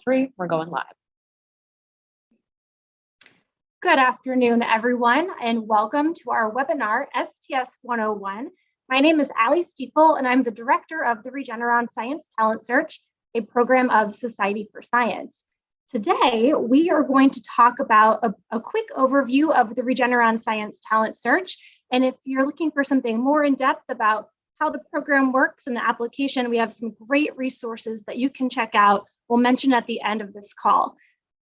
3, we're going live. Good afternoon, everyone, and welcome to our webinar, STS 101. My name is Allie Stiefel, and I'm the director of the Regeneron Science Talent Search, a program of Society for Science. Today, we are going to talk about a quick overview of the Regeneron Science Talent Search. And if you're looking for something more in depth about how the program works and the application, we have some great resources that you can check out. We'll mention at the end of this call.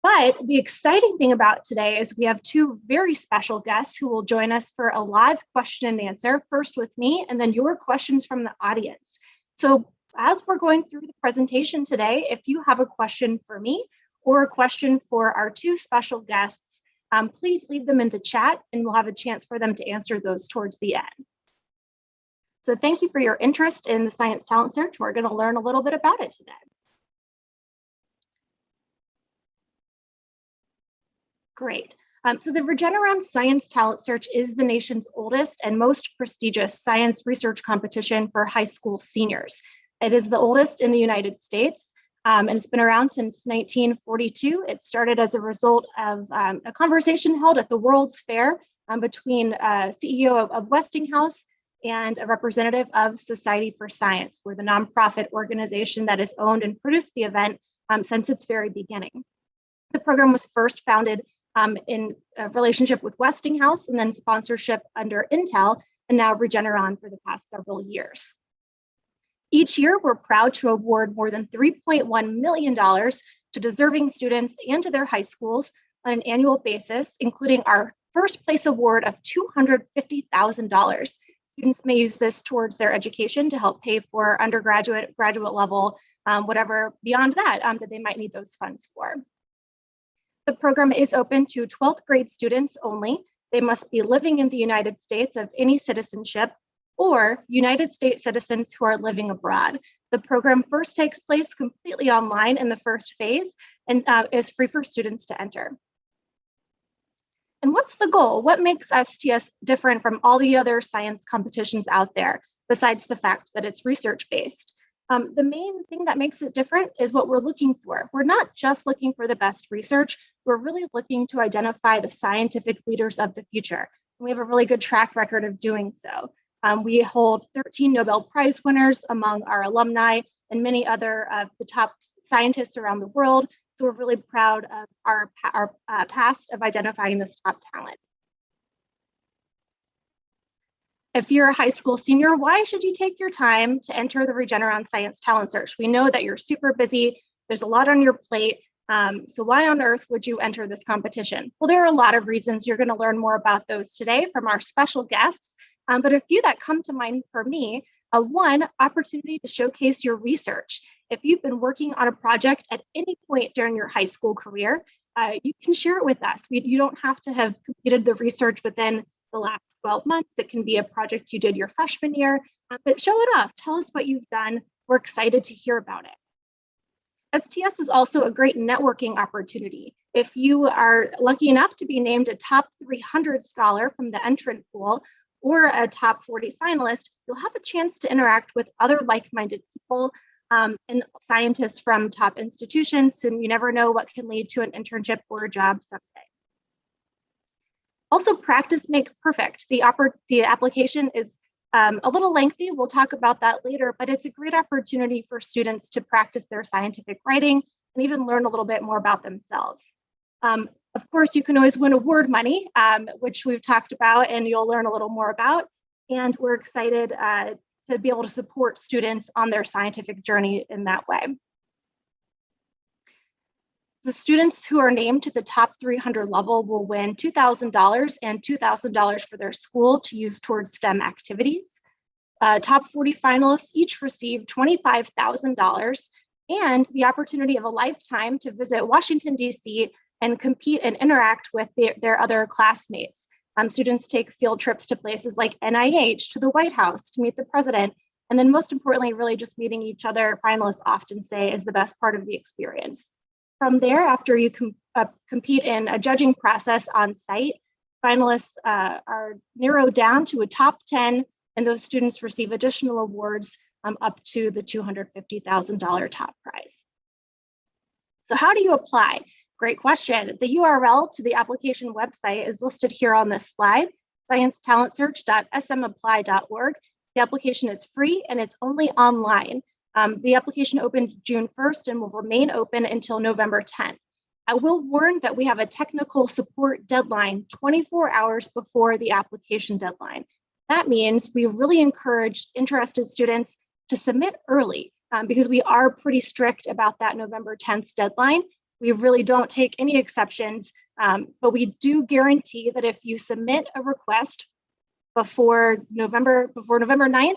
But the exciting thing about today is we have two very special guests who will join us for a live question and answer, first with me, and then your questions from the audience. So as we're going through the presentation today, if you have a question for me or a question for our two special guests, please leave them in the chat and we'll have a chance for them to answer those towards the end. So thank you for your interest in the Science Talent Search. We're going to learn a little bit about it today. Great. So the Regeneron Science Talent Search is the nation's oldest and most prestigious science research competition for high school seniors. It is the oldest in the United States, and it's been around since 1942. It started as a result of a conversation held at the World's Fair between CEO of Westinghouse and a representative of Society for Science. We're the nonprofit organization that has owned and produced the event since its very beginning. The program was first founded in a relationship with Westinghouse and then sponsorship under Intel and now Regeneron for the past several years. Each year, we're proud to award more than $3.1 million to deserving students and to their high schools on an annual basis, including our first place award of $250,000. Students may use this towards their education to help pay for undergraduate, graduate level, whatever beyond that that they might need those funds for. The program is open to 12th grade students only. They must be living in the United States of any citizenship or United States citizens who are living abroad. The program first takes place completely online in the first phase and is free for students to enter. And what's the goal? What makes STS different from all the other science competitions out there, besides the fact that it's research-based? The main thing that makes it different is what we're looking for. We're not just looking for the best research, we're really looking to identify the scientific leaders of the future. And we have a really good track record of doing so. We hold 13 Nobel Prize winners among our alumni and many other of the top scientists around the world. So we're really proud of our past of identifying this top talent. If you're a high school senior, why should you take your time to enter the Regeneron Science Talent Search? We know that you're super busy, there's a lot on your plate, so why on earth would you enter this competition? Well, there are a lot of reasons. You're gonna learn more about those today from our special guests, but a few that come to mind for me. One, opportunity to showcase your research. If you've been working on a project at any point during your high school career, you can share it with us. You don't have to have completed the research within the last 12 months. It can be a project you did your freshman year, but show it off. Tell us what you've done. We're excited to hear about it. STS is also a great networking opportunity. If you are lucky enough to be named a top 300 scholar from the entrant pool or a top 40 finalist, you'll have a chance to interact with other like-minded people and scientists from top institutions, and you never know what can lead to an internship or a job someday. Also, practice makes perfect. The application is a little lengthy. We'll talk about that later, but it's a great opportunity for students to practice their scientific writing and even learn a little bit more about themselves. Of course, you can always win award money, which we've talked about and you'll learn a little more about. And we're excited to be able to support students on their scientific journey in that way. So students who are named to the top 300 level will win $2,000 and $2,000 for their school to use towards STEM activities. Top 40 finalists each receive $25,000 and the opportunity of a lifetime to visit Washington, D.C. and compete and interact with their other classmates. Students take field trips to places like NIH, to the White House, to meet the president, and then most importantly, really just meeting each other, finalists often say is the best part of the experience. From there, after you compete in a judging process on site, finalists are narrowed down to a top 10, and those students receive additional awards up to the $250,000 top prize. So how do you apply? Great question. The URL to the application website is listed here on this slide, sciencetalentsearch.smapply.org. The application is free and it's only online. The application opened June 1st and will remain open until November 10th. I will warn that we have a technical support deadline 24 hours before the application deadline. That means we really encourage interested students to submit early because we are pretty strict about that November 10th deadline. We really don't take any exceptions, but we do guarantee that if you submit a request before November 9th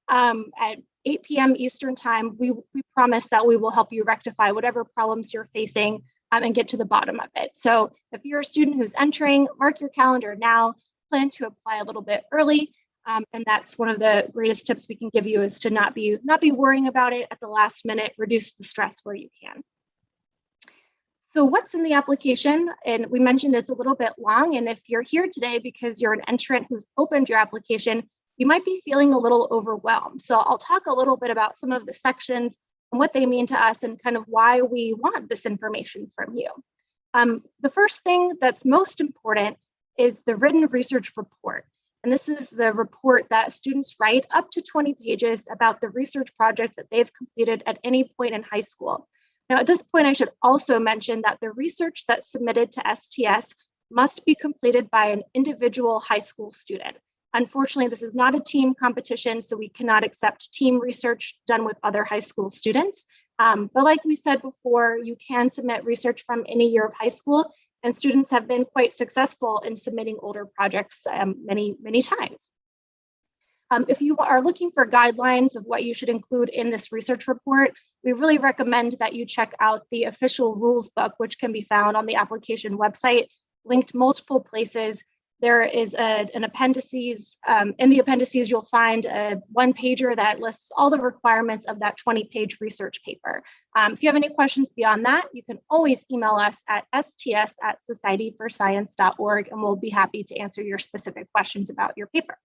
at 8 p.m. Eastern time, we promise that we will help you rectify whatever problems you're facing and get to the bottom of it. So if you're a student who's entering, mark your calendar now, plan to apply a little bit early. And that's one of the greatest tips we can give you, is to not be worrying about it at the last minute, reduce the stress where you can. So what's in the application? And we mentioned it's a little bit long. And if you're here today because you're an entrant who's opened your application, you might be feeling a little overwhelmed. So I'll talk a little bit about some of the sections and what they mean to us and kind of why we want this information from you. The first thing that's most important is the written research report. And this is the report that students write up to 20 pages about the research project that they've completed at any point in high school. Now, at this point, I should also mention that the research that's submitted to STS must be completed by an individual high school student. Unfortunately, this is not a team competition, so we cannot accept team research done with other high school students. But like we said before, you can submit research from any year of high school, and students have been quite successful in submitting older projects many times. If you are looking for guidelines of what you should include in this research report, we really recommend that you check out the official rules book, which can be found on the application website, linked multiple places. There is an appendices. In the appendices, you'll find a one-pager that lists all the requirements of that 20-page research paper. If you have any questions beyond that, you can always email us at sts@societyforscience.org, and we'll be happy to answer your specific questions about your paper.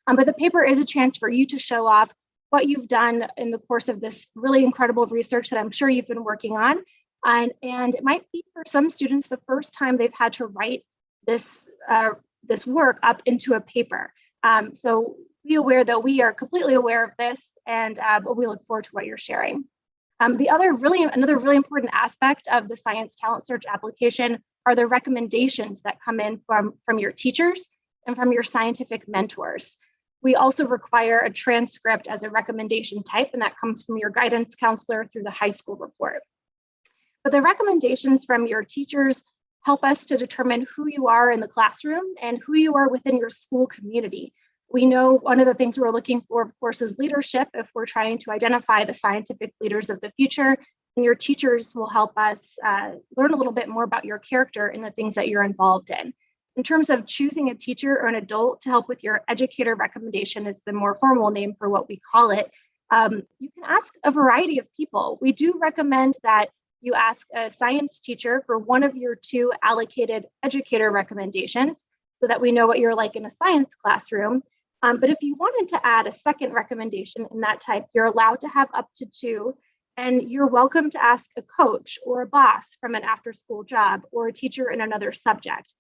But the paper is a chance for you to show off what you've done in the course of this really incredible research that I'm sure you've been working on. And it might be for some students the first time they've had to write this work up into a paper. So be aware that we are completely aware of this, and we look forward to what you're sharing. Another really important aspect of the Science Talent Search application are the recommendations that come in from your teachers and from your scientific mentors. We also require a transcript as a recommendation type, and that comes from your guidance counselor through the high school report. But the recommendations from your teachers help us to determine who you are in the classroom and who you are within your school community. We know one of the things we're looking for, of course, is leadership if we're trying to identify the scientific leaders of the future. And your teachers will help us learn a little bit more about your character and the things that you're involved in. In terms of choosing a teacher or an adult to help with your educator recommendation, is the more formal name for what we call it, you can ask a variety of people. We do recommend that you ask a science teacher for one of your 2 allocated educator recommendations so that we know what you're like in a science classroom. But if you wanted to add a second recommendation in that type, you're allowed to have up to 2. And you're welcome to ask a coach or a boss from an after-school job or a teacher in another subject.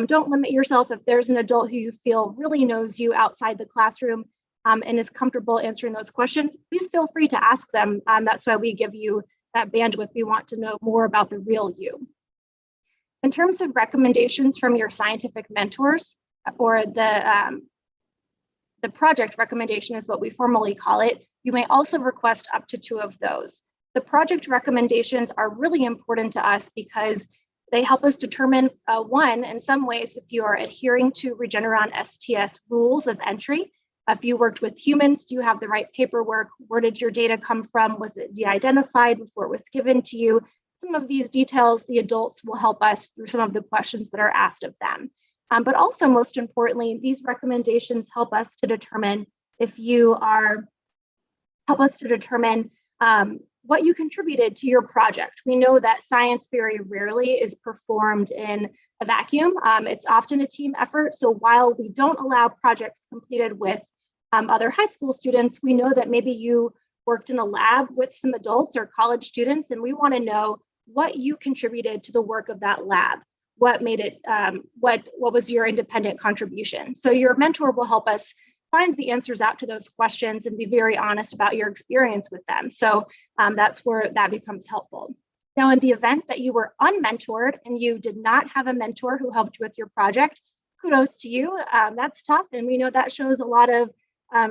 Don't limit yourself. If there's an adult who you feel really knows you outside the classroom and is comfortable answering those questions, please feel free to ask them. That's why we give you that bandwidth. We want to know more about the real you. In terms of recommendations from your scientific mentors, or the project recommendation is what we formally call it, you may also request up to 2 of those. The project recommendations are really important to us because they help us determine, one, in some ways, if you are adhering to Regeneron STS rules of entry. If you worked with humans, do you have the right paperwork? Where did your data come from? Was it de-identified before it was given to you? Some of these details, the adults will help us through some of the questions that are asked of them. But also, most importantly, these recommendations help us to determine what you contributed to your project. We know that science very rarely is performed in a vacuum. It's often a team effort. So while we don't allow projects completed with other high school students, we know that maybe you worked in a lab with some adults or college students, and we want to know what you contributed to the work of that lab. What made it, what was your independent contribution? So your mentor will help us find the answers out to those questions and be very honest about your experience with them. So that's where that becomes helpful. Now, in the event that you were unmentored and you did not have a mentor who helped you with your project, kudos to you. That's tough. And we know that shows a lot of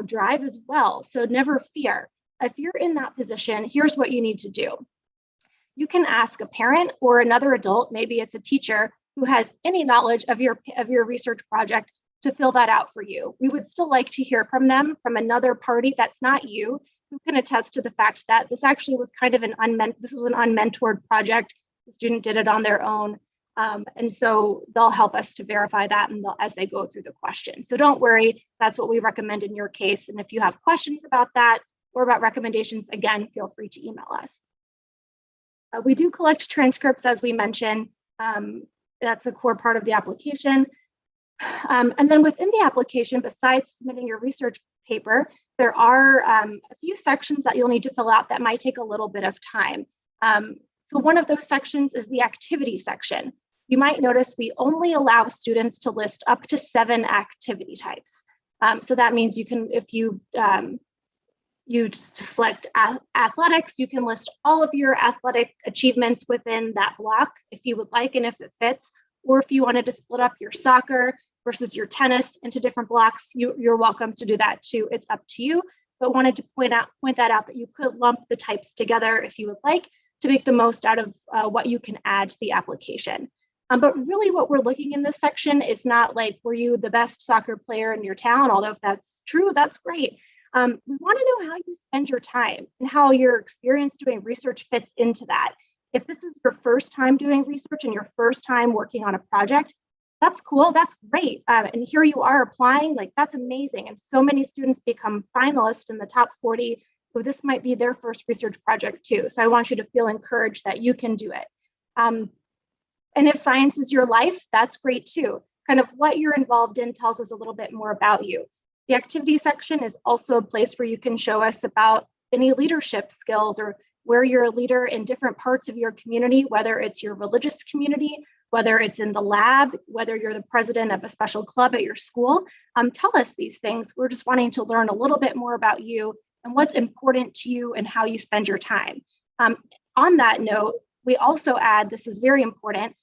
drive as well. So never fear. If you're in that position, here's what you need to do. You can ask a parent or another adult, maybe it's a teacher, who has any knowledge of your research project to fill that out for you. We would still like to hear from them, from another party that's not you, who can attest to the fact that this actually was kind of an unmentored project. The student did it on their own. And so they'll help us to verify that as they go through the question. So don't worry, that's what we recommend in your case. And if you have questions about that or about recommendations, again, feel free to email us. We do collect transcripts, as we mentioned. That's a core part of the application. And then within the application, besides submitting your research paper, there are a few sections that you'll need to fill out that might take a little bit of time. So one of those sections is the activity section. You might notice we only allow students to list up to 7 activity types. So that means you can, if you just select athletics, you can list all of your athletic achievements within that block if you would like and if it fits. Or if you wanted to split up your soccer versus your tennis into different blocks, you're welcome to do that too. It's up to you, but wanted to point that out that you could lump the types together if you would like to make the most out of what you can add to the application. But really what we're looking in this section is not like, were you the best soccer player in your town? Although if that's true, that's great. We want to know how you spend your time and how your experience doing research fits into that. If this is your first time doing research and your first time working on a project, that's cool, that's great. And here you are applying, like that's amazing. And so many students become finalists in the top 40 who this might be their first research project too. So I want you to feel encouraged that you can do it. And if science is your life, that's great too. Kind of what you're involved in tells us a little bit more about you. The activity section is also a place where you can show us about any leadership skills or where you're a leader in different parts of your community, whether it's your religious community, whether it's in the lab, whether you're the president of a special club at your school. Tell us these things. We're just wanting to learn a little bit more about you and what's important to you and how you spend your time. On that note, we also add, this is very important,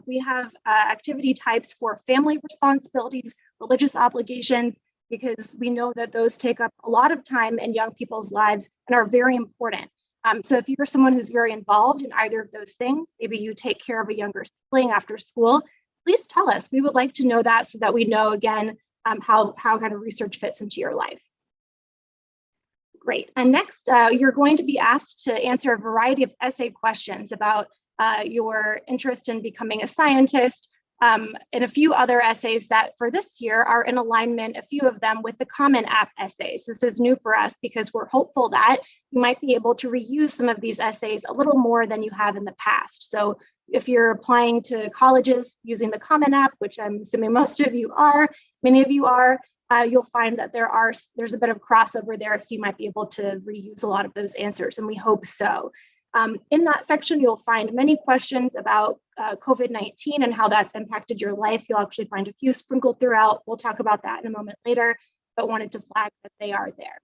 we have activity types for family responsibilities, religious obligations, because we know that those take up a lot of time in young people's lives and are very important. So if you're someone who's very involved in either of those things, maybe you take care of a younger sibling after school, please tell us. We would like to know that so that we know, again, how kind of research fits into your life. Great. And next, you're going to be asked to answer a variety of essay questions about your interest in becoming a scientist, and a few other essays that for this year are in alignment, a few of them with the Common App essays. This is new for us because we're hopeful that you might be able to reuse some of these essays a little more than you have in the past. So if you're applying to colleges using the Common App, which I'm assuming most of you are, many of you are, you'll find that there's a bit of crossover there, so you might be able to reuse a lot of those answers, and we hope so. In that section, you'll find many questions about COVID-19 and how that's impacted your life. You'll actually find a few sprinkled throughout. We'll talk about that in a moment later, but wanted to flag that they are there.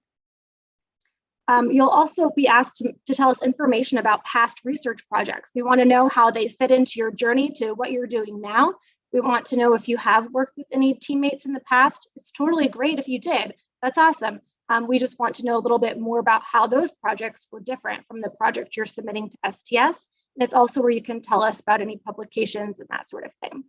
You'll also be asked to tell us information about past research projects. We want to know how they fit into your journey to what you're doing now. We want to know if you have worked with any teammates in the past. It's totally great if you did. That's awesome. We just want to know a little bit more about how those projects were different from the project you're submitting to STS. And it's also where you can tell us about any publications and that sort of thing.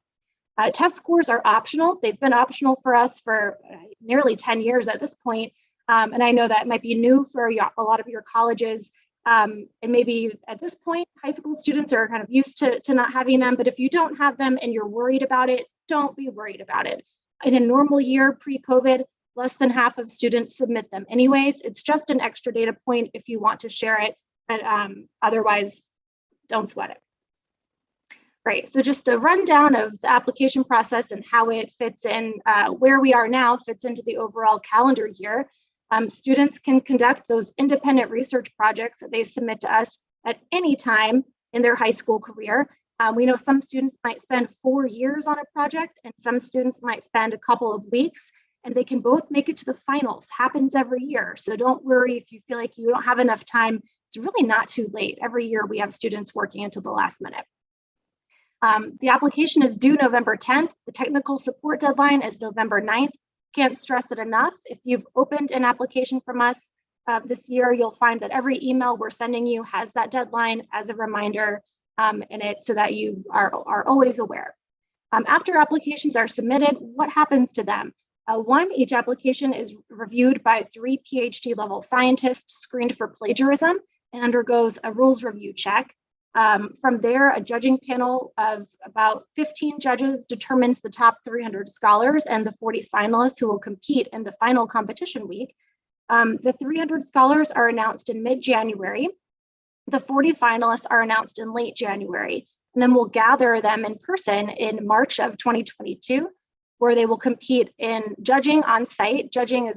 Test scores are optional. They've been optional for us for nearly 10 years at this point. And I know that might be new for a lot of your colleges. And maybe at this point, high school students are kind of used to not having them. But if you don't have them and you're worried about it, don't be worried about it. In a normal year pre-COVID, less than half of students submit them anyways. It's just an extra data point if you want to share it, but otherwise, don't sweat it. Right, so just a rundown of the application process and how it fits in, where we are now fits into the overall calendar year. Students can conduct those independent research projects that they submit to us at any time in their high school career. We know some students might spend 4 years on a project, and some students might spend a couple of weeks, and they can both make it to the finals. Happens every year. So don't worry if you feel like you don't have enough time. It's really not too late. Every year we have students working until the last minute. The application is due November 10th. The technical support deadline is November 9th. Can't stress it enough. If you've opened an application from us this year, you'll find that every email we're sending you has that deadline as a reminder in it so that you are always aware. After applications are submitted, what happens to them? One, each application is reviewed by 3 PhD level scientists screened for plagiarism and undergoes a rules review check. From there, a judging panel of about 15 judges determines the top 300 scholars and the 40 finalists who will compete in the final competition week. The 300 scholars are announced in mid-January. The 40 finalists are announced in late January, and then we'll gather them in person in March of 2022, where they will compete in judging on site. Judging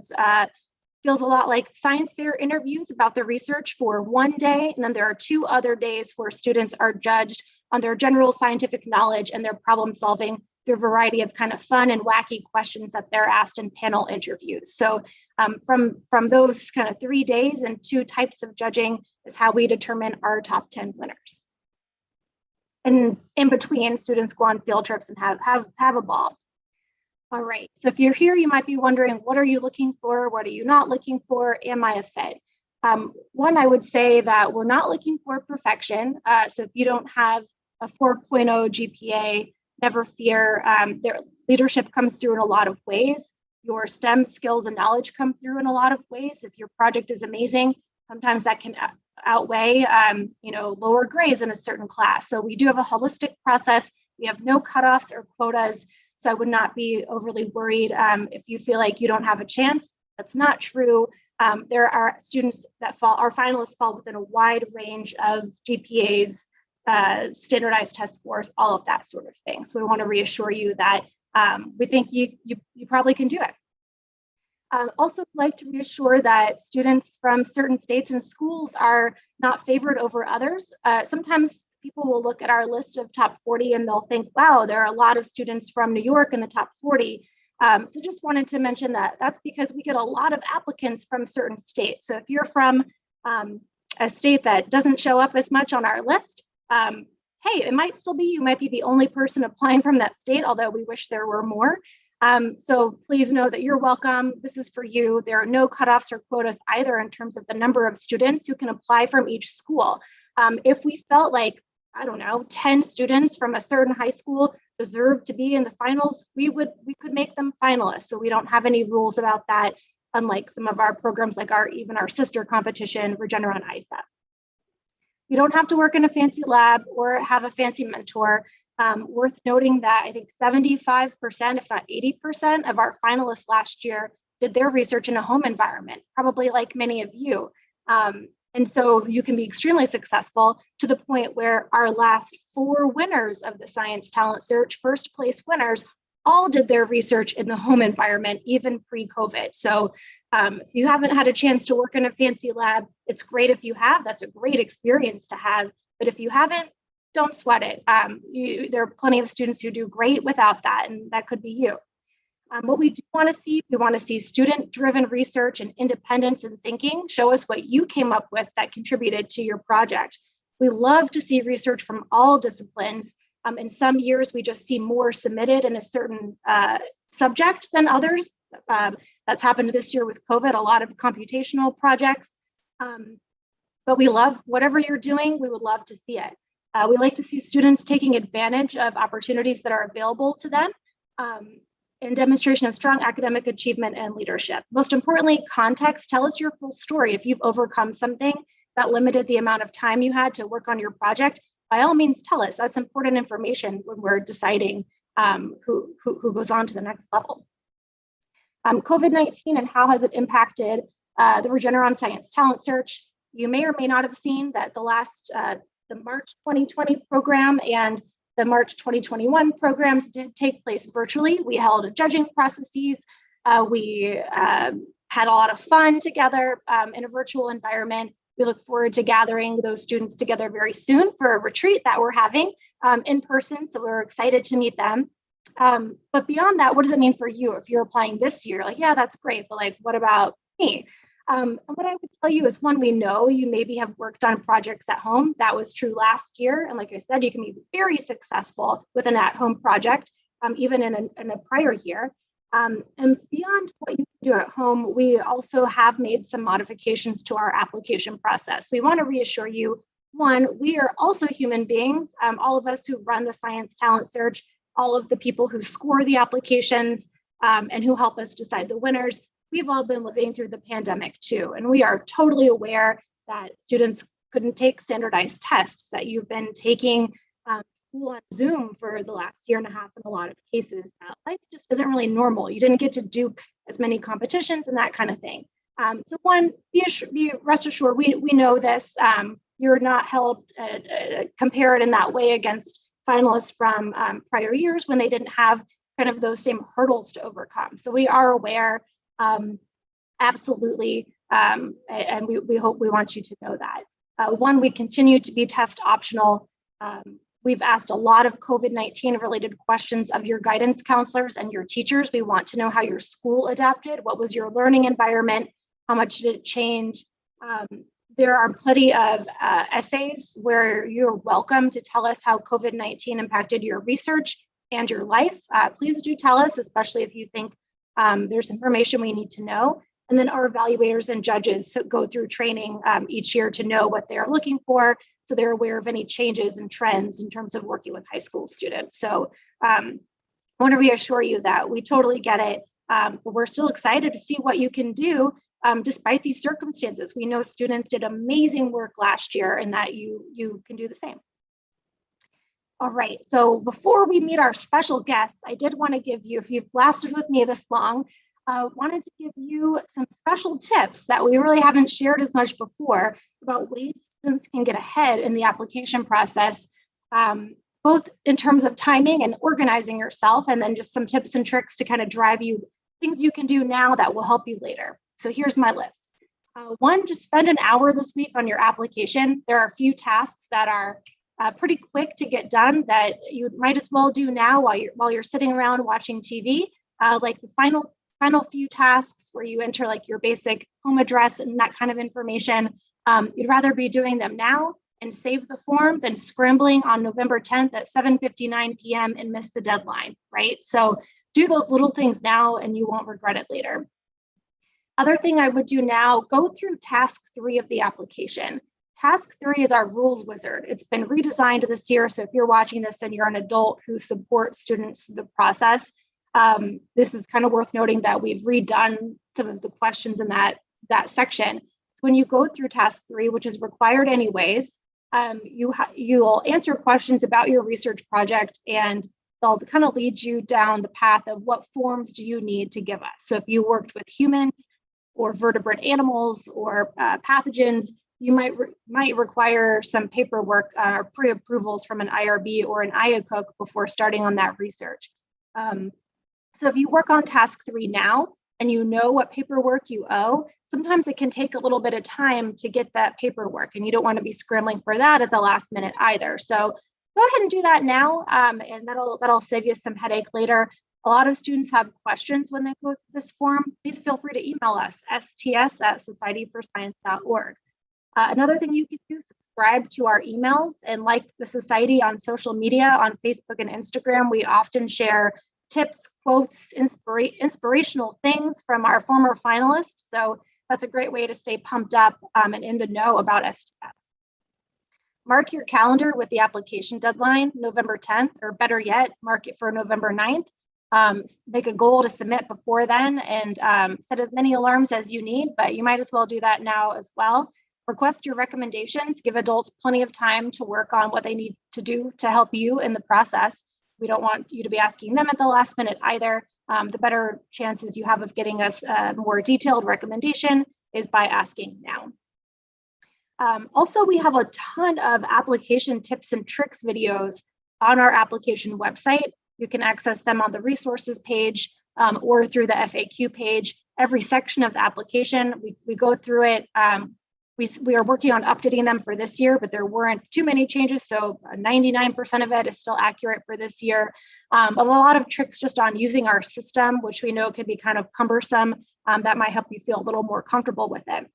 feels a lot like science fair interviews about the research for one day, and then there are 2 other days where students are judged on their general scientific knowledge and their problem solving through a variety of kind of fun and wacky questions that they're asked in panel interviews. So from those kind of 3 days and 2 types of judging is how we determine our top 10 winners. And in between, students go on field trips and have a ball. All right, so if you're here, you might be wondering, what are you looking for? What are you not looking for? Am I a fit? One, I would say that we're not looking for perfection. So if you don't have a 4.0 GPA, never fear. Their leadership comes through in a lot of ways. Your STEM skills and knowledge come through in a lot of ways. If your project is amazing, sometimes that can outweigh lower grades in a certain class. So we do have a holistic process. We have no cutoffs or quotas. So I would not be overly worried if you feel like you don't have a chance. That's not true. There are students that our finalists fall within a wide range of GPAs, standardized test scores, all of that sort of thing. So we want to reassure you that we think you probably can do it. Also like to reassure that students from certain states and schools are not favored over others. Sometimes people will look at our list of top 40 and they'll think, wow, there are a lot of students from New York in the top 40. So just wanted to mention that that's because we get a lot of applicants from certain states. So if you're from a state that doesn't show up as much on our list, hey, it might still be, you might be the only person applying from that state, although we wish there were more. So please know that you're welcome. This is for you. There are no cutoffs or quotas either in terms of the number of students who can apply from each school. If we felt like, I don't know, 10 students from a certain high school deserve to be in the finals, we could make them finalists. So we don't have any rules about that, unlike some of our programs like even our sister competition, Regeneron ISEP. You don't have to work in a fancy lab or have a fancy mentor. Worth noting that I think 75%, if not 80% of our finalists last year did their research in a home environment, probably like many of you. And so you can be extremely successful to the point where our last 4 winners of the Science Talent Search, first place winners, all did their research in the home environment, even pre-COVID. So if you haven't had a chance to work in a fancy lab, it's great if you have. That's a great experience to have. But if you haven't, don't sweat it. There are plenty of students who do great without that, and that could be you. What we do want to see, we want to see student-driven research and independence in thinking. Show us what you came up with that contributed to your project. We love to see research from all disciplines. In some years, we just see more submitted in a certain subject than others. That's happened this year with COVID, a lot of computational projects. But we love whatever you're doing, we would love to see it. We like to see students taking advantage of opportunities that are available to them in demonstration of strong academic achievement and leadership. Most importantly, context. Tell us your full story. If you've overcome something that limited the amount of time you had to work on your project, by all means, tell us. That's important information when we're deciding who goes on to the next level. COVID-19 and how has it impacted the Regeneron Science Talent Search? You may or may not have seen that the March 2020 program and the March 2021 programs did take place virtually. We held judging processes. We had a lot of fun together in a virtual environment. We look forward to gathering those students together very soon for a retreat that we're having in person. So we're excited to meet them. But beyond that, what does it mean for you? If you're applying this year, like, yeah, that's great, but like, what about me? And what I would tell you is, one, we know you maybe have worked on projects at home. That was true last year. And like I said, you can be very successful with an at-home project, even in a prior year. And beyond what you can do at home, we also have made some modifications to our application process. We want to reassure you, one, we are also human beings. All of us who run the Science Talent Search, all of the people who score the applications and who help us decide the winners, we've all been living through the pandemic too. And we are totally aware that students couldn't take standardized tests, that you've been taking school on Zoom for the last year and a half in a lot of cases. Life just isn't really normal. You didn't get to do as many competitions and that kind of thing. So one, be rest assured, we know this. You're not held compared in that way against finalists from prior years when they didn't have kind of those same hurdles to overcome. So we are aware, absolutely, and we want you to know that. One, we continue to be test optional. We've asked a lot of COVID-19 related questions of your guidance counselors and your teachers. We want to know how your school adapted. What was your learning environment? How much did it change? There are plenty of essays where you're welcome to tell us how COVID-19 impacted your research and your life. Please do tell us, especially if you think there's information we need to know. And then our evaluators and judges go through training each year to know what they're looking for, so they're aware of any changes and trends in terms of working with high school students. So I want to reassure you that we totally get it, but we're still excited to see what you can do despite these circumstances. We know students did amazing work last year and that you can do the same. All right, so before we meet our special guests, I did want to give you, if you've lasted with me this long, wanted to give you some special tips that we really haven't shared as much before about ways students can get ahead in the application process, both in terms of timing and organizing yourself, and then just some tips and tricks to kind of drive you, things you can do now that will help you later. So here's my list. One, just spend an hour this week on your application. There are a few tasks that are pretty quick to get done that you might as well do now while you're sitting around watching TV, like the final few tasks where you enter like your basic home address and that kind of information. You'd rather be doing them now and save the form than scrambling on November 10th at 7:59 p.m. and miss the deadline, right? So do those little things now and you won't regret it later. Other thing I would do now, go through task 3 of the application. Task 3 is our rules wizard. It's been redesigned this year. So if you're watching this and you're an adult who supports students through the process, this is kind of worth noting that we've redone some of the questions in that section. So when you go through task 3, which is required anyways, you'll answer questions about your research project, and they'll kind of lead you down the path of what forms do you need to give us. So if you worked with humans or vertebrate animals or pathogens, you might require some paperwork or pre-approvals from an IRB or an IACUC before starting on that research. So if you work on task 3 now and you know what paperwork you owe, sometimes it can take a little bit of time to get that paperwork, and you don't want to be scrambling for that at the last minute either. So go ahead and do that now, and that'll save you some headache later. A lot of students have questions when they go through this form. Please feel free to email us, sts@societyforscience.org. Another thing you can do, subscribe to our emails and like the Society on social media, on Facebook and Instagram. We often share tips, quotes, inspirational things from our former finalists. So that's a great way to stay pumped up and in the know about STS. Mark your calendar with the application deadline, November 10th, or better yet, mark it for November 9th. Make a goal to submit before then, and set as many alarms as you need, but you might as well do that now as well. Request your recommendations, give adults plenty of time to work on what they need to do to help you in the process. We don't want you to be asking them at the last minute either. The better chances you have of getting us a more detailed recommendation is by asking now. Also, we have a ton of application tips and tricks videos on our application website. You can access them on the resources page or through the FAQ page. Every section of the application, we go through it we are working on updating them for this year, but there weren't too many changes. So 99% of it is still accurate for this year. But a lot of tricks just on using our system, which we know can be kind of cumbersome, that might help you feel a little more comfortable with it.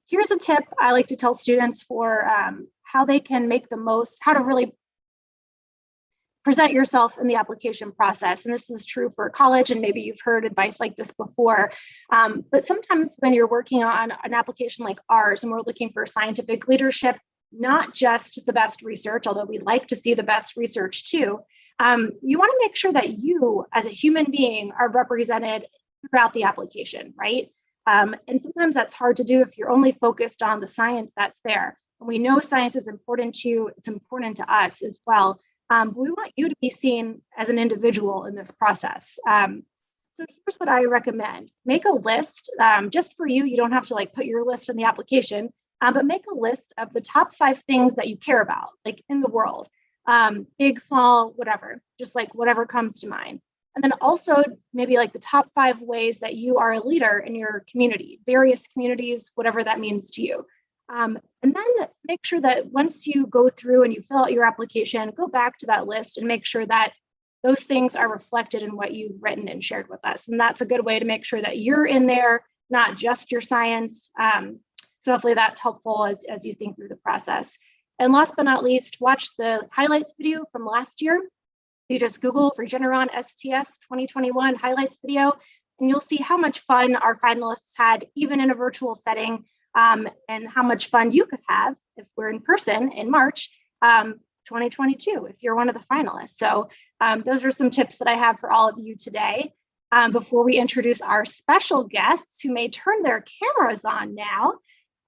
Here's a tip I like to tell students for how they can make the most, how to really present yourself in the application process. And this is true for college, and maybe you've heard advice like this before. But sometimes when you're working on an application like ours, and we're looking for scientific leadership, not just the best research, although we like to see the best research too, you want to make sure that you as a human being are represented throughout the application, right? And sometimes that's hard to do if you're only focused on the science that's there. And we know science is important to you, it's important to us as well. But we want you to be seen as an individual in this process. So here's what I recommend. Make a list just for you. You don't have to like put your list in the application, but make a list of the top 5 things that you care about, like in the world, big, small, whatever, just like whatever comes to mind. And then also maybe like the top 5 ways that you are a leader in your community, various communities, whatever that means to you. And then make sure that once you go through and you fill out your application, go back to that list and make sure that those things are reflected in what you've written and shared with us. And that's a good way to make sure that you're in there, not just your science. So hopefully that's helpful as you think through the process. And last but not least, watch the highlights video from last year. You just Google Regeneron STS 2021 highlights video, and you'll see how much fun our finalists had, even in a virtual setting. And how much fun you could have if we're in person in March 2022, if you're one of the finalists. So those are some tips that I have for all of you today. Before we introduce our special guests who may turn their cameras on now,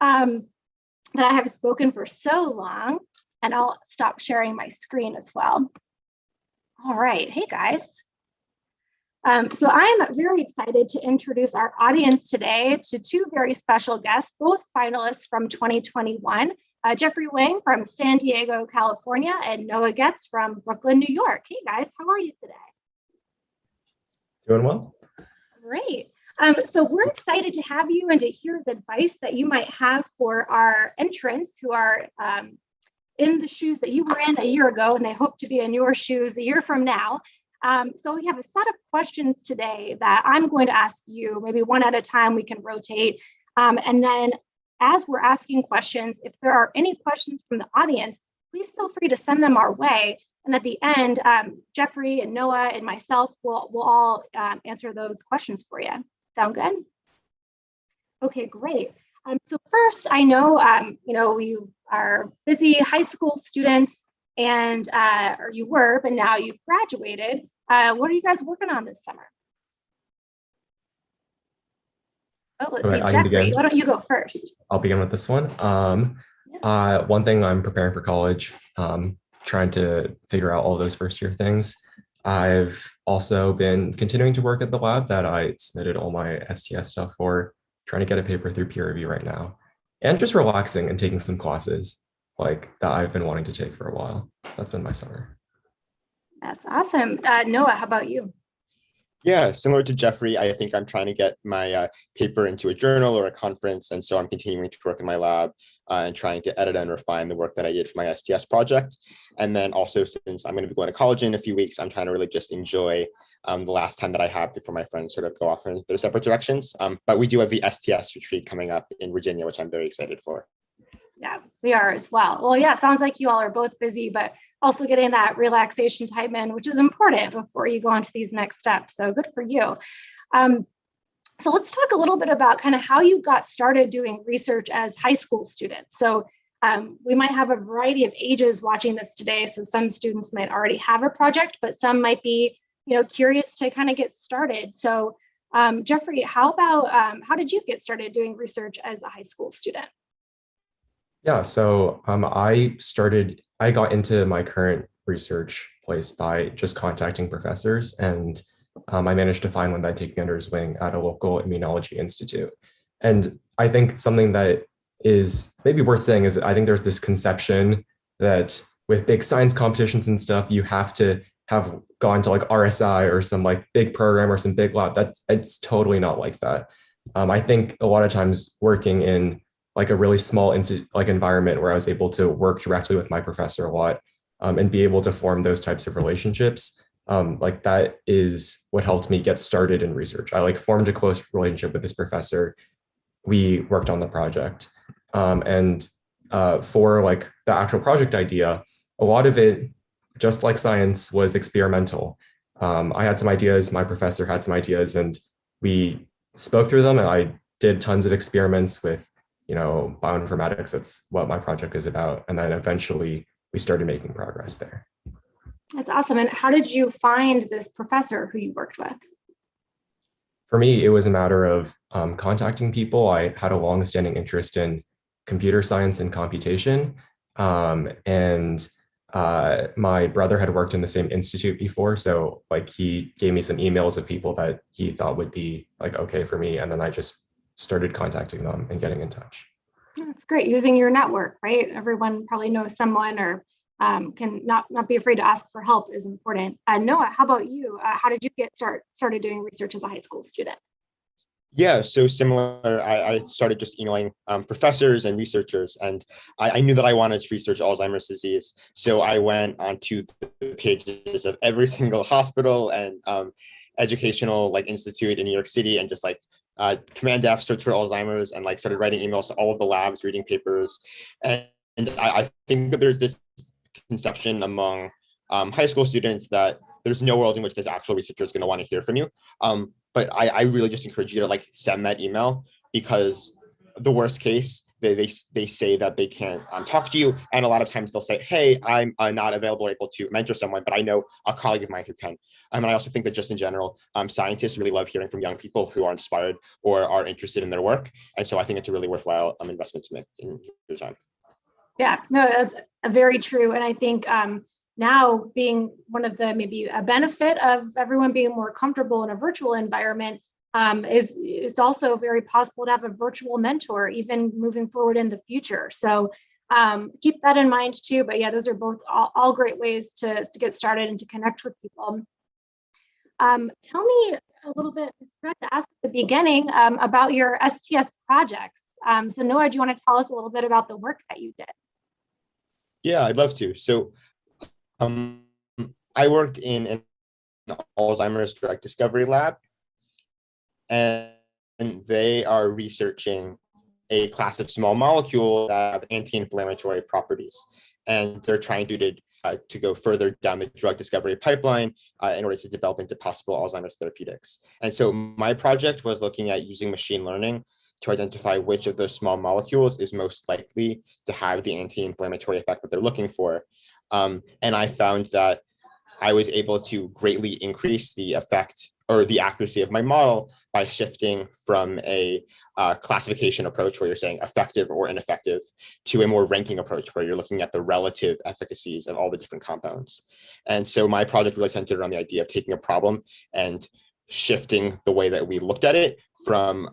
that I have spoken for so long, and I'll stop sharing my screen as well. All right, hey guys. So I'm very excited to introduce our audience today to 2 very special guests, both finalists from 2021, Jeffrey Wang from San Diego, California, and Noah Getz from Brooklyn, New York. Hey guys, how are you today? Doing well. Great. So we're excited to have you and to hear the advice that you might have for our entrants who are in the shoes that you were in a year ago, and they hope to be in your shoes a year from now. So we have a set of questions today that I'm going to ask you, maybe one at a time, we can rotate. And then as we're asking questions, if there are any questions from the audience, please feel free to send them our way. And at the end, Jeffrey and Noah and myself will all answer those questions for you. Sound good? Okay, great. So first, I know, you are busy high school students, and or you were, but now you've graduated. What are you guys working on this summer? Oh, let's see, Jeffrey, why don't you go first? I'll begin with this one. One thing, I'm preparing for college, trying to figure out all those first year things. I've also been continuing to work at the lab that I submitted all my STS stuff for, trying to get a paper through peer review right now, and just relaxing and taking some classes like that I've been wanting to take for a while. That's been my summer. That's awesome. Noah, how about you? Yeah, similar to Jeffrey, I think I'm trying to get my paper into a journal or a conference. And so I'm continuing to work in my lab and trying to edit and refine the work that I did for my STS project. And then also, since I'm going to be going to college in a few weeks, I'm trying to really just enjoy the last time that I have before my friends sort of go off in their separate directions. But we do have the STS retreat coming up in Virginia, which I'm very excited for. Yeah, we are as well. Well, yeah, sounds like you all are both busy, but also getting that relaxation time in, which is important before you go on to these next steps. So good for you. So let's talk a little bit about kind of how you got started doing research as high school students. So we might have a variety of ages watching this today. So some students might already have a project, but some might be, curious to kind of get started. So Jeffrey, how how did you get started doing research as a high school student? Yeah, so I got into my current research place by just contacting professors, and I managed to find one that took me under his wing at a local immunology institute. And I think something that is maybe worth saying is that I think there's this conception that with big science competitions and stuff, you have to have gone to like RSI or some like big program or some big lab. It's totally not like that. I think a lot of times working in like a really small like environment where I was able to work directly with my professor a lot, and be able to form those types of relationships, like that is what helped me get started in research. I like formed a close relationship with this professor. We worked on the project, and for like the actual project idea, a lot of it, just like science, was experimental. I had some ideas, my professor had some ideas, and we spoke through them. And I did tons of experiments with, bioinformatics. That's what my project is about. And then eventually we started making progress there. That's awesome. And how did you find this professor who you worked with? For me, it was a matter of contacting people. I had a long-standing interest in computer science and computation, and my brother had worked in the same institute before, so like he gave me some emails of people that he thought would be like okay for me, and then I just started contacting them and getting in touch. That's great. Using your network, right? Everyone probably knows someone, or can not be afraid to ask for help is important. Noah, how about you? How did you get started doing research as a high school student? Yeah, so similar. I started just emailing professors and researchers, and I knew that I wanted to research Alzheimer's disease. So I went onto the pages of every single hospital and educational like institute in New York City, and just like Command F search for Alzheimer's, and like started writing emails to all of the labs, reading papers, and I think that there's this conception among high school students that there's no world in which this actual researcher is going to want to hear from you. But I really just encourage you to like send that email, because the worst case, they say that they can't talk to you. And a lot of times they'll say, hey, I'm not available or able to mentor someone, but I know a colleague of mine who can. And I also think that just in general, scientists really love hearing from young people who are inspired or are interested in their work. And so I think it's a really worthwhile investment to make in your time. Yeah, no, that's very true. And I think now being one of the maybe a benefit of everyone being more comfortable in a virtual environment, is it's also very possible to have a virtual mentor even moving forward in the future. So keep that in mind too. But yeah, those are both all great ways to get started and to connect with people. Tell me a little bit, I forgot to ask at the beginning, about your STS projects. So Noah, do you want to tell us a little bit about the work that you did? Yeah, I'd love to. So I worked in an Alzheimer's drug discovery lab, and they are researching a class of small molecules that have anti-inflammatory properties, and they're trying to go further down the drug discovery pipeline in order to develop into possible Alzheimer's therapeutics. And so my project was looking at using machine learning to identify which of those small molecules is most likely to have the anti-inflammatory effect that they're looking for. And I found that I was able to greatly increase the effect or the accuracy of my model by shifting from a classification approach where you're saying effective or ineffective to a more ranking approach where you're looking at the relative efficacies of all the different compounds. And so my project really centered around the idea of taking a problem and shifting the way that we looked at it from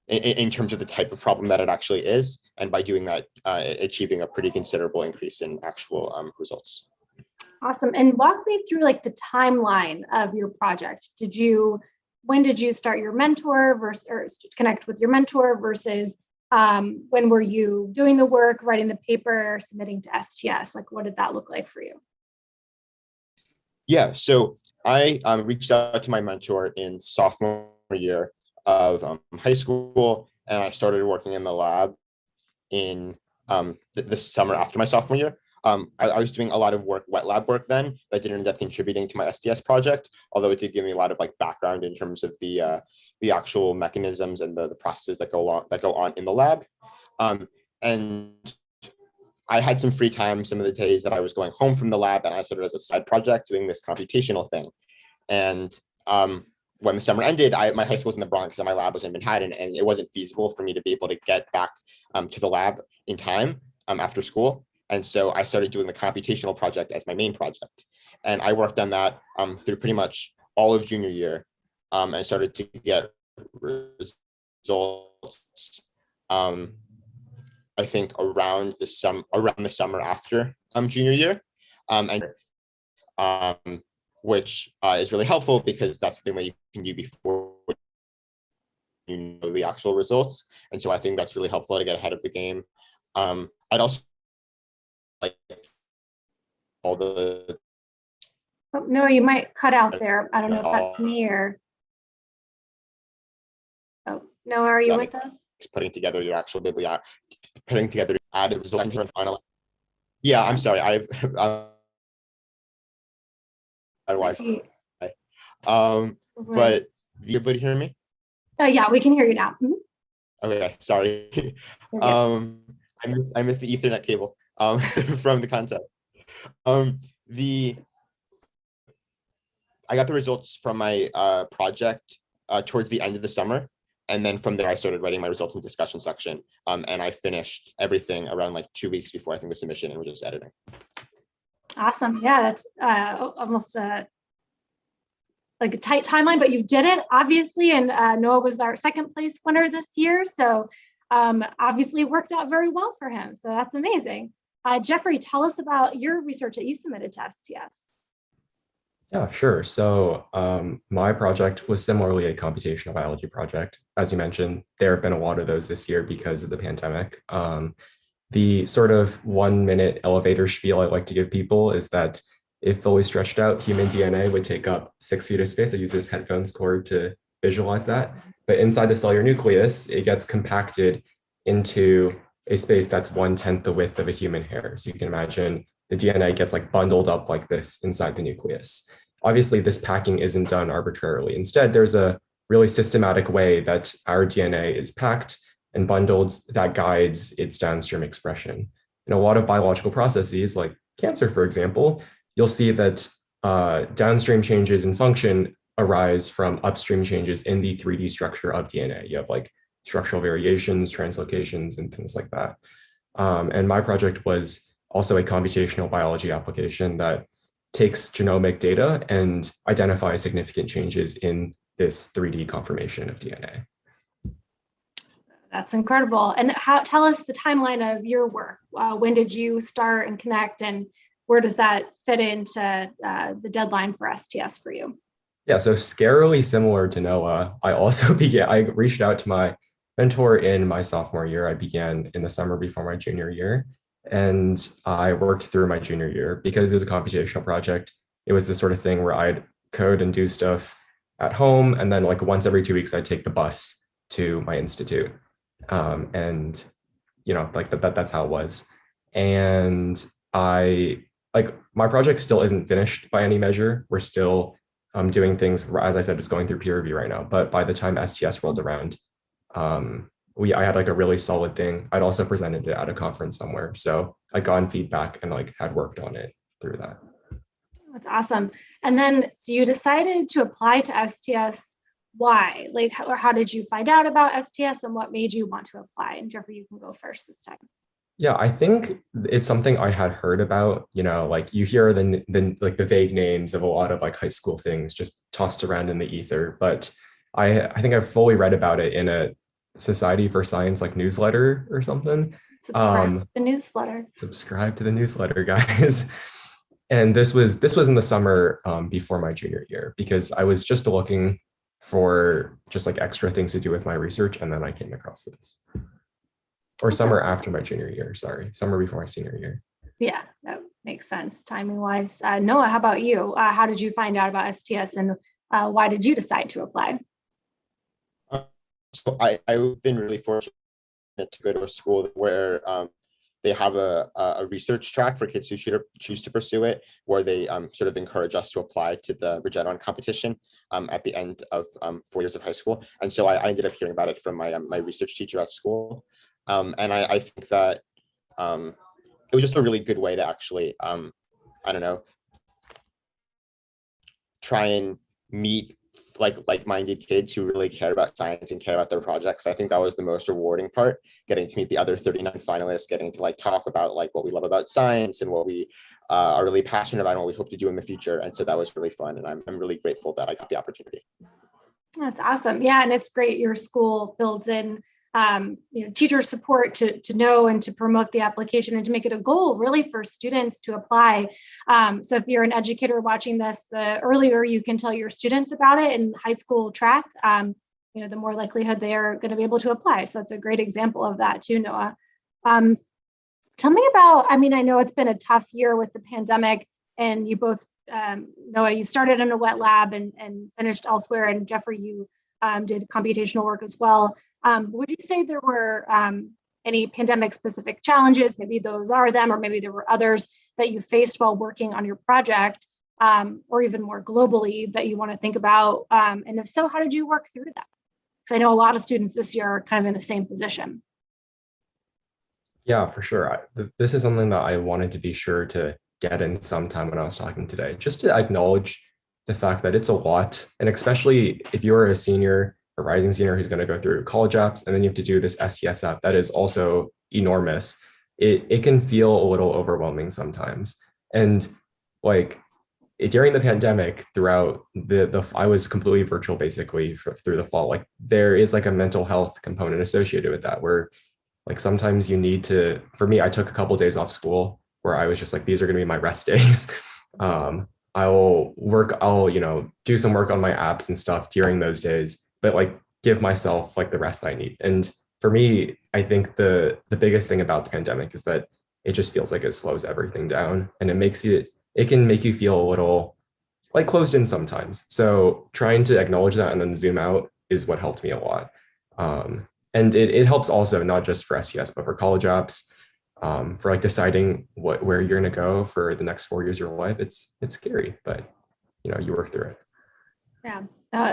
in terms of the type of problem that it actually is. And by doing that, achieving a pretty considerable increase in actual results. Awesome. And walk me through like the timeline of your project. When did you start your mentor versus, or connect with your mentor versus when were you doing the work, writing the paper, submitting to STS? Like, what did that look like for you? Yeah, so I reached out to my mentor in sophomore year of high school, and I started working in the lab in the summer after my sophomore year. I was doing a lot of wet lab work then that didn't end up contributing to my STS project, although it did give me a lot of like background in terms of the actual mechanisms and the processes that go on in the lab. And I had some free time some of the days that I was going home from the lab, and I started as a side project doing this computational thing. And when the summer ended, my high school was in the Bronx and my lab was in Manhattan, and it wasn't feasible for me to be able to get back to the lab in time after school. And so I started doing the computational project as my main project. And I worked on that through pretty much all of junior year, and started to get results, I think around the summer after junior year. Which is really helpful because that's the thing that you can do before you know the actual results. And so I think that's really helpful to get ahead of the game. I'd also like all the Oh, no, you might cut out there. I don't know if that's me or. Oh, Noah, are you with us? putting together your actual bibliography, putting together added results and final. Yeah, I'm sorry. I've Wi-Fi. But you able to hear me? Yeah, we can hear you now. Mhm. Okay, sorry. I missed the Ethernet cable from the concept. I got the results from my project towards the end of the summer. And then from there, I started writing my results and discussion section. And I finished everything around like 2 weeks before I think the submission, and we're just editing. Awesome. Yeah, that's almost like a tight timeline, but you did it, obviously. And Noah was our second place winner this year. So obviously it worked out very well for him. So that's amazing. Jeffrey, tell us about your research that you submitted to STS. Yeah, sure. So my project was similarly a computational biology project. As you mentioned, there have been a lot of those this year because of the pandemic. The sort of 1-minute elevator spiel I like to give people is that if fully stretched out, human DNA would take up 6 feet of space. I use this headphones cord to visualize that. But inside the cellular nucleus, it gets compacted into a space that's 1/10 the width of a human hair. So you can imagine the DNA gets like bundled up like this inside the nucleus. Obviously, this packing isn't done arbitrarily. Instead, there's a really systematic way that our DNA is packed and bundled that guides its downstream expression. In a lot of biological processes, like cancer, for example, you'll see that downstream changes in function arise from upstream changes in the 3D structure of DNA. You have like structural variations, translocations, and things like that. And my project was also a computational biology application that takes genomic data and identifies significant changes in this 3D conformation of DNA. That's incredible. And tell us the timeline of your work. When did you start and connect, and where does that fit into the deadline for STS for you? Yeah, so scarily similar to Noah, I reached out to my mentor in my sophomore year. I began in the summer before my junior year, and I worked through my junior year because it was a computational project. It was the sort of thing where I'd code and do stuff at home, and then like once every 2 weeks, I'd take the bus to my institute. And like that's how it was. And my project still isn't finished by any measure. We're still doing things, as I said, it's going through peer review right now. But by the time STS rolled around, I had like a really solid thing. I'd also presented it at a conference somewhere. So I'd gotten feedback and like had worked on it through that. That's awesome. And then, so you decided to apply to STS. Why? Like, how did you find out about STS, and what made you want to apply? And Jeffrey, you can go first this time. Yeah, I think it's something I had heard about, like you hear the vague names of a lot of like high school things just tossed around in the ether. But I think I've fully read about it in a Society for Science like newsletter or something. Subscribe to the newsletter. Subscribe to the newsletter, guys. And this was in the summer before my junior year, because I was just looking for just like extra things to do with my research, and then I came across this. Or summer after my junior year, summer before my senior year. Yeah, that makes sense timing wise. Noah, how about you? How did you find out about STS, and why did you decide to apply? So I've been really fortunate to go to a school where they have a research track for kids who choose to pursue it, where they sort of encourage us to apply to the Regeneron competition at the end of 4 years of high school. And so I ended up hearing about it from my research teacher at school. And I think that it was just a really good way to actually, try and meet like-minded kids who really care about science and care about their projects. I think that was the most rewarding part, getting to meet the other 39 finalists, getting to like talk about like what we love about science and what we are really passionate about and what we hope to do in the future. And so that was really fun, and I'm really grateful that I got the opportunity. That's awesome. Yeah, and it's great your school builds in teacher support to know and to promote the application, and to make it a goal really for students to apply. So if you're an educator watching this, the earlier you can tell your students about it in high school track, the more likelihood they are going to be able to apply. So it's a great example of that too, Noah. Um, Tell me about, I know it's been a tough year with the pandemic, and you both, Noah, you started in a wet lab and finished elsewhere, and Jeffrey, you did computational work as well. Would you say there were any pandemic specific challenges? Maybe those are them, or maybe there were others that you faced while working on your project, or even more globally that you want to think about? And if so, how did you work through that? Because I know a lot of students this year are kind of in the same position. Yeah, for sure. This is something that I wanted to be sure to get in sometime when I was talking today, just to acknowledge the fact that it's a lot. And especially if you're a senior, a rising senior who's going to go through college apps, and then you have to do this STS app that is also enormous, it can feel a little overwhelming sometimes. And like during the pandemic, throughout I was completely virtual basically through the fall. Like there is like a mental health component associated with that, where like sometimes you need to, for me, I took a couple of days off school where I was just like, these are going to be my rest days. I'll do some work on my apps and stuff during those days, but like give myself like the rest I need. And for me, I think the biggest thing about the pandemic is that it just feels like it slows everything down, and it can make you feel a little like closed in sometimes. So trying to acknowledge that and then zoom out is what helped me a lot. And it helps also not just for STS, but for college apps, for like deciding where you're going to go for the next 4 years of your life. It's scary, but you work through it. Yeah,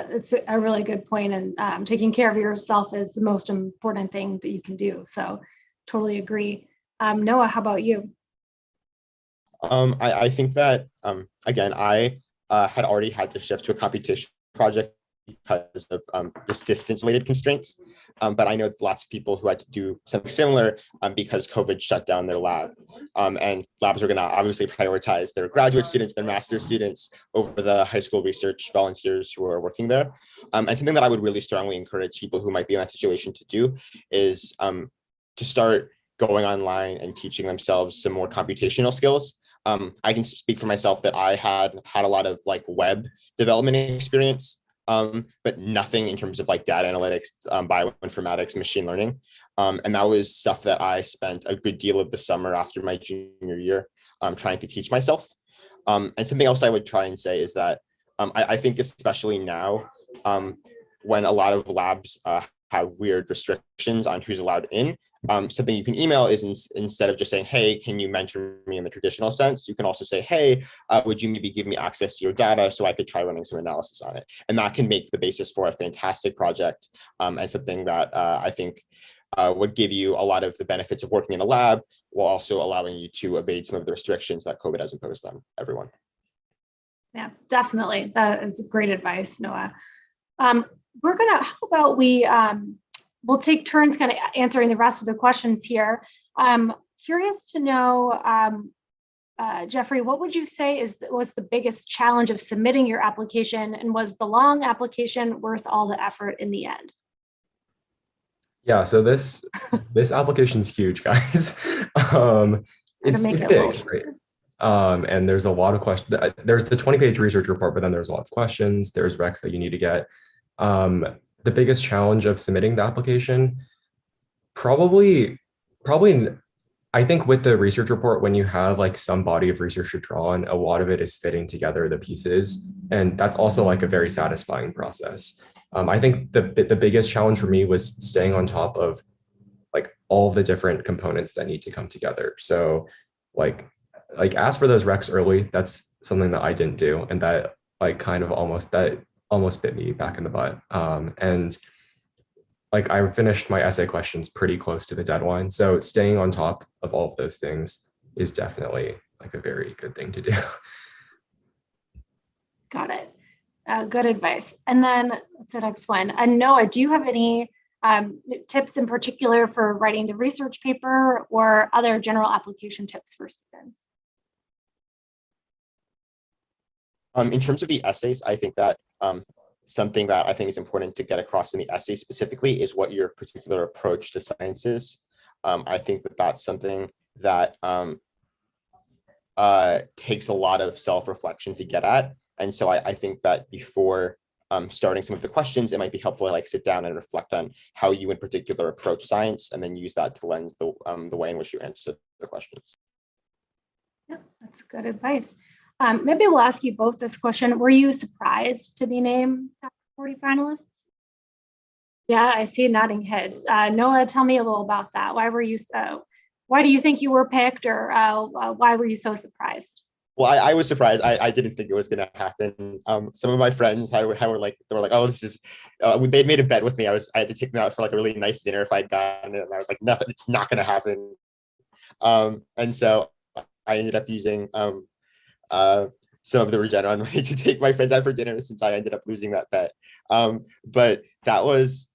it's a really good point. And taking care of yourself is the most important thing that you can do. So totally agree. Noah, how about you? I think that, again, I had already had to shift to a computation project because of just distance-related constraints. But I know lots of people who had to do something similar because COVID shut down their lab. And labs are going to obviously prioritize their graduate students, their master's students over the high school research volunteers who are working there. And something that I would really strongly encourage people who might be in that situation to do is to start going online and teaching themselves some more computational skills. I can speak for myself that I had a lot of like web development experience, but nothing in terms of like data analytics, bioinformatics, machine learning. And that was stuff that I spent a good deal of the summer after my junior year trying to teach myself. And something else I would try and say is that I think especially now, when a lot of labs have weird restrictions on who's allowed in, something you can email is instead of just saying, hey, can you mentor me in the traditional sense, you can also say, hey, would you maybe give me access to your data so I could try running some analysis on it? And that can make the basis for a fantastic project, and something that I think would give you a lot of the benefits of working in a lab while also allowing you to evade some of the restrictions that COVID has imposed on everyone. Yeah, definitely. That is great advice, Noah. How about we'll take turns kind of answering the rest of the questions here. Curious to know, Jeffrey, what would you say was the biggest challenge of submitting your application, and was the long application worth all the effort in the end? Yeah, so this application's huge, guys. It's big, right? And there's a lot of questions. There's the 20-page research report, but then there's a lot of questions. There's recs that you need to get. The biggest challenge of submitting the application, probably, I think with the research report, when you have like some body of research to draw on, a lot of it is fitting together the pieces. And that's also like a very satisfying process. I think the biggest challenge for me was staying on top of like all of the different components that need to come together. So like ask for those recs early. That's something that I didn't do. And that like kind of almost bit me back in the butt. And like I finished my essay questions pretty close to the deadline. So staying on top of all of those things is definitely like a very good thing to do. Got it. Good advice. And then what's the next one? Noah, do you have any tips in particular for writing the research paper or other general application tips for students? In terms of the essays, I think that something that I think is important to get across in the essay specifically is what your particular approach to science is. I think that that's something that takes a lot of self-reflection to get at. And so I think that before starting some of the questions, it might be helpful to like sit down and reflect on how you in particular approach science, and then use that to lens the way in which you answer the questions. Yeah, that's good advice. Maybe we'll ask you both this question. Were you surprised to be named top 40 finalists? Yeah, I see nodding heads. Noah, tell me a little about that. Why do you think you were picked, or why were you so surprised? Well, I was surprised. I didn't think it was going to happen. Some of my friends were like, oh, this is. They'd made a bet with me. I had to take them out for like a really nice dinner if I'd gotten it, and I was like, nothing. It's not going to happen. And so I ended up using some of the Regeneron money to take my friends out for dinner, since I ended up losing that bet. But that was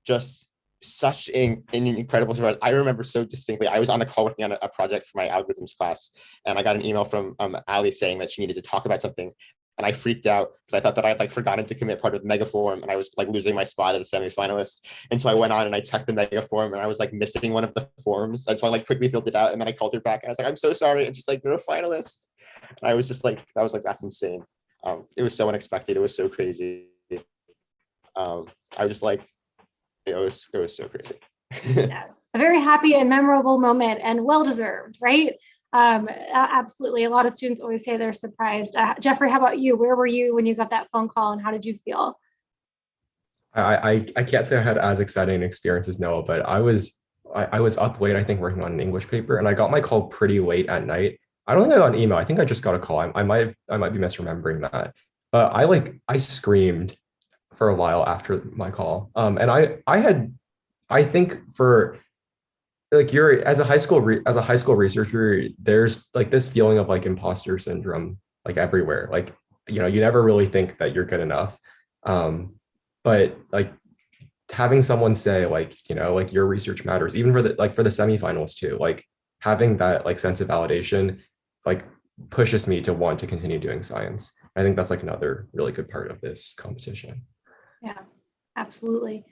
just such an incredible surprise. I remember so distinctly, I was on a call working on a project for my algorithms class, and I got an email from Ali saying that she needed to talk about something. And I freaked out because I thought that I had like forgotten to commit part of the Megaform, and I was like losing my spot as a semifinalist. And so I went on and I checked the Megaform, and I was like missing one of the forms. And so I like quickly filled it out, and then I called her back and I was like, I'm so sorry. And she's like, you're a finalist. And I was just like, that's insane. It was so unexpected. It was so crazy. I was just like, it was so crazy. Yeah, a very happy and memorable moment, and well-deserved, right? Absolutely. A lot of students always say they're surprised. Jeffrey, how about you? Where were you when you got that phone call, and how did you feel? I can't say I had as exciting an experience as Noah, but I was up late, I think, working on an English paper, and I got my call pretty late at night. I don't think I got an email. I think I just got a call. I might be misremembering that. But I screamed for a while after my call. And I think for like you're as a high school researcher, there's like this feeling of like imposter syndrome like everywhere. Like, you know, you never really think that you're good enough. But like having someone say like, you know, like your research matters, even for the semifinals too, like having that like sense of validation, like pushes me to want to continue doing science. I think that's like another really good part of this competition. Yeah, absolutely.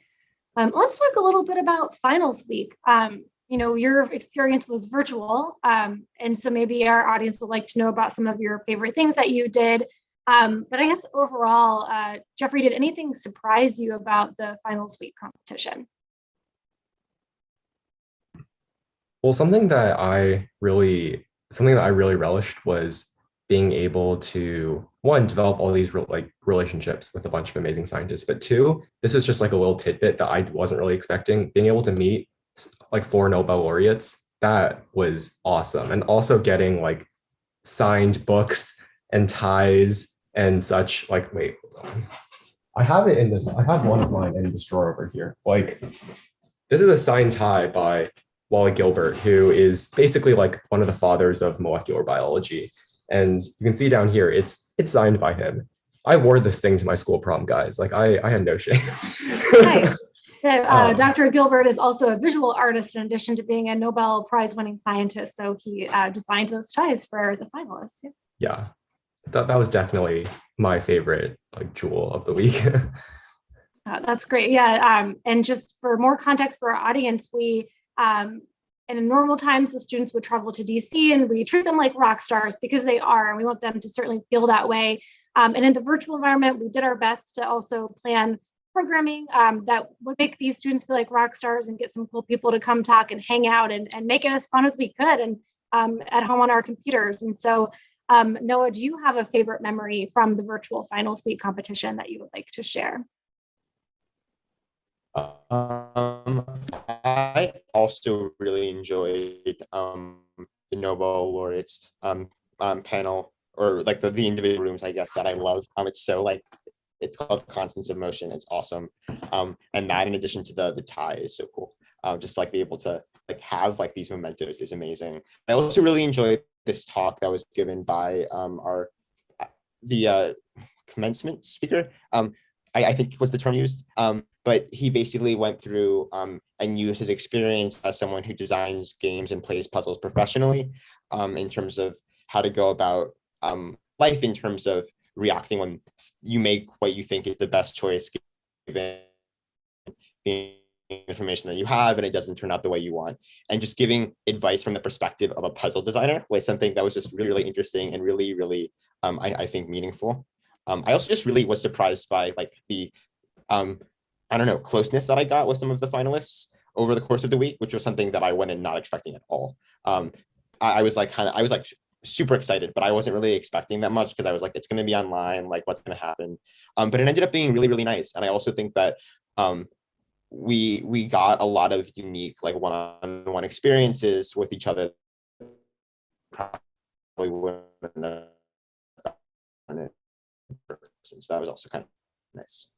Let's talk a little bit about finals week. You know, your experience was virtual, and so maybe our audience would like to know about some of your favorite things that you did. But I guess overall, Jeffrey, did anything surprise you about the finals week competition? Well, something that I really relished was being able to, one, develop all these relationships with a bunch of amazing scientists, but two, this is just like a little tidbit that I wasn't really expecting. Being able to meet like 4 Nobel laureates, that was awesome. And also getting like signed books and ties and such. Like, wait, hold on. I have one of mine in this drawer over here. Like, this is a signed tie by Wally Gilbert, who is basically like one of the fathers of molecular biology. And you can see down here, it's signed by him. I wore this thing to my school prom, guys. Like I had no shame. Nice. Dr. Gilbert is also a visual artist in addition to being a Nobel Prize winning scientist. So he designed those ties for the finalists. Yeah, that was definitely my favorite like jewel of the week. That's great. Yeah. And just for more context for our audience, we and in normal times, the students would travel to DC, and we treat them like rock stars because they are, and we want them to certainly feel that way. And in the virtual environment, we did our best to also plan programming that would make these students feel like rock stars and get some cool people to come talk and hang out and make it as fun as we could, and at home on our computers. And so, Noah, do you have a favorite memory from the virtual finals week competition that you would like to share? I also really enjoyed the Nobel laureates panel, or like the individual rooms, I guess, that I love. It's so like, it's called Constants of Motion. It's awesome. And that, in addition to the tie, is so cool. Just like be able to like have like these mementos is amazing. I also really enjoyed this talk that was given by the commencement speaker. I think was the term used. But he basically went through and used his experience as someone who designs games and plays puzzles professionally, in terms of how to go about life, in terms of reacting when you make what you think is the best choice given the information that you have and it doesn't turn out the way you want. And just giving advice from the perspective of a puzzle designer was something that was just really, really interesting and really, really, I think, meaningful. I also just really was surprised by like the I don't know, closeness that I got with some of the finalists over the course of the week, which was something that I went in not expecting at all. I was like I was like super excited, but I wasn't really expecting that much because I was like, it's going to be online, like what's going to happen. But it ended up being really, really nice. And I also think that we got a lot of unique like one-on-one experiences with each other. Probably wouldn't have done it in person. So that was also kind of nice.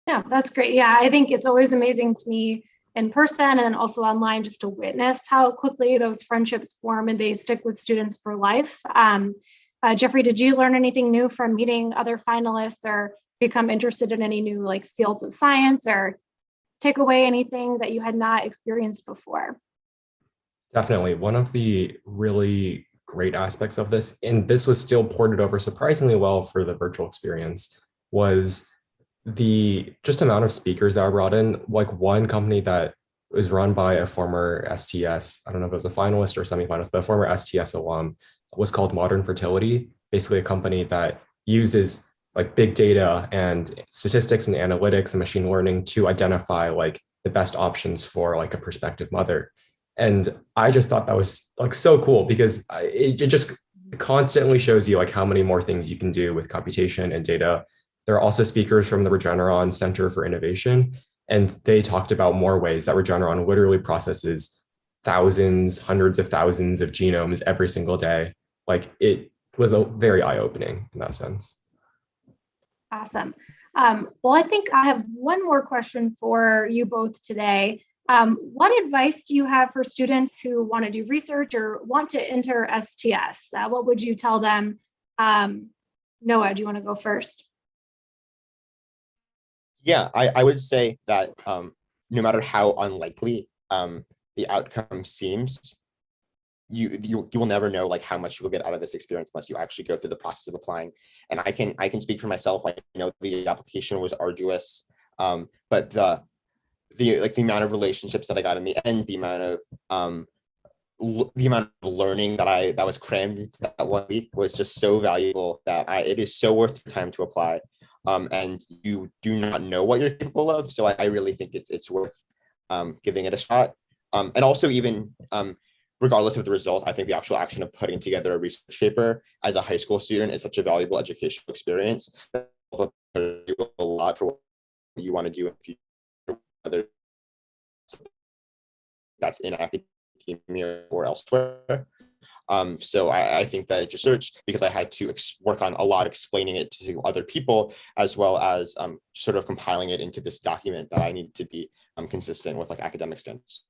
Yeah, that's great. Yeah, I think it's always amazing to me in person and then also online just to witness how quickly those friendships form and they stick with students for life. Jeffrey, did you learn anything new from meeting other finalists or become interested in any new like fields of science or take away anything that you had not experienced before? Definitely. One of the really great aspects of this, and this was still ported over surprisingly well for the virtual experience, was the just amount of speakers that were brought in. Like one company that was run by a former STS, I don't know if it was a finalist or semifinalist, but a former STS alum, was called Modern Fertility, basically a company that uses like big data and statistics and analytics and machine learning to identify like the best options for like a prospective mother. And I just thought that was like so cool because it just constantly shows you like how many more things you can do with computation and data. There are also speakers from the Regeneron Center for Innovation, and they talked about more ways that Regeneron literally processes thousands, hundreds of thousands of genomes every single day. Like it was a very eye-opening in that sense. Awesome. Well, I think I have one more question for you both today. What advice do you have for students who want to do research or want to enter STS? What would you tell them? Noah, do you want to go first? Yeah, I would say that no matter how unlikely the outcome seems, you will never know like how much you will get out of this experience unless you actually go through the process of applying. And I can speak for myself. I know the application was arduous, but the amount of relationships that I got in the end, the amount of learning that was crammed into that 1 week was just so valuable that it is so worth your time to apply. And you do not know what you're capable of, so I really think it's worth giving it a shot. And also even regardless of the result, I think the actual action of putting together a research paper as a high school student is such a valuable educational experience. That will do a lot for what you want to do in the future, whether that's in academia or elsewhere. So I think that just search because I had to work on a lot explaining it to other people as well as sort of compiling it into this document that I needed to be consistent with like academic standards.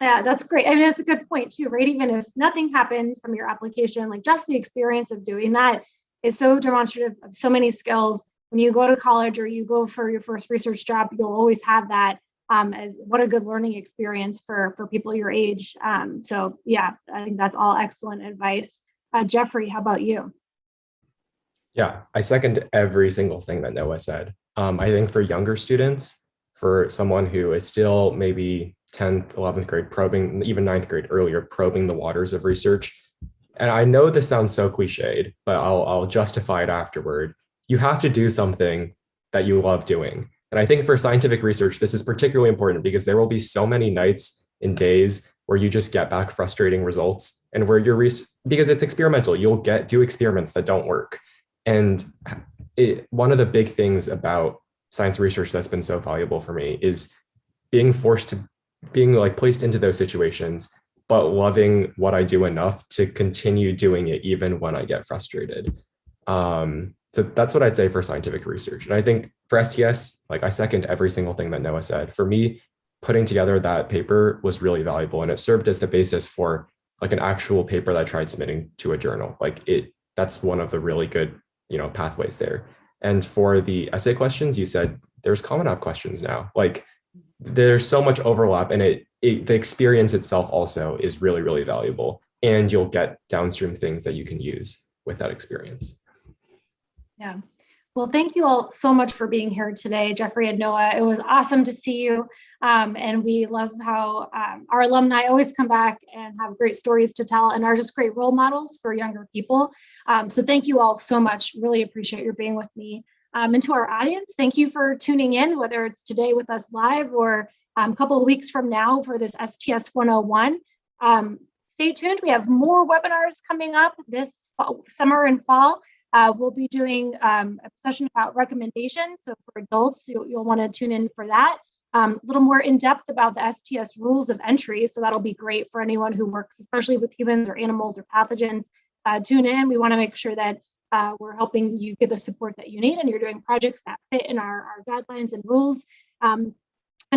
Yeah, that's great. I mean, that's a good point too, right? Even if nothing happens from your application, like just the experience of doing that is so demonstrative of so many skills. When you go to college or you go for your first research job, you'll always have that as what a good learning experience for people your age. So yeah, I think that's all excellent advice. Jeffrey, how about you? Yeah, I second every single thing that Noah said. I think for younger students, for someone who is still maybe 10th, 11th grade probing, even 9th grade earlier, probing the waters of research. And I know this sounds so cliched, but I'll justify it afterward. You have to do something that you love doing. And I think for scientific research, this is particularly important because there will be so many nights and days where you just get back frustrating results and where because it's experimental, you'll do experiments that don't work. And one of the big things about science research that's been so valuable for me is being like placed into those situations, but loving what I do enough to continue doing it even when I get frustrated. So that's what I'd say for scientific research. And I think for STS, like I second every single thing that Noah said. For me, putting together that paper was really valuable, and it served as the basis for like an actual paper that I tried submitting to a journal. That's one of the really good, pathways there. And for the essay questions, you said there's Common App questions now. Like there's so much overlap, and the experience itself also is really, really valuable. And you'll get downstream things that you can use with that experience. Yeah. Well, thank you all so much for being here today, Jeffrey and Noah. It was awesome to see you. And we love how our alumni always come back and have great stories to tell and are just great role models for younger people. So thank you all so much. Really appreciate your being with me. And to our audience, thank you for tuning in, whether it's today with us live or a couple of weeks from now for this STS 101. Stay tuned. We have more webinars coming up this summer and fall. We'll be doing a session about recommendations. So for adults, you'll want to tune in for that. A little more in depth about the STS rules of entry. So that'll be great for anyone who works, especially with humans or animals or pathogens. Tune in. We want to make sure that we're helping you get the support that you need and you're doing projects that fit in our guidelines and rules. And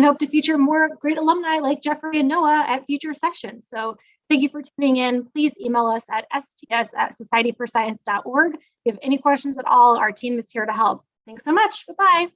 hope to feature more great alumni like Jeffrey and Noah at future sessions. So thank you for tuning in. Please email us at sts@societyforscience.org. If you have any questions at all, our team is here to help. Thanks so much. Bye-bye.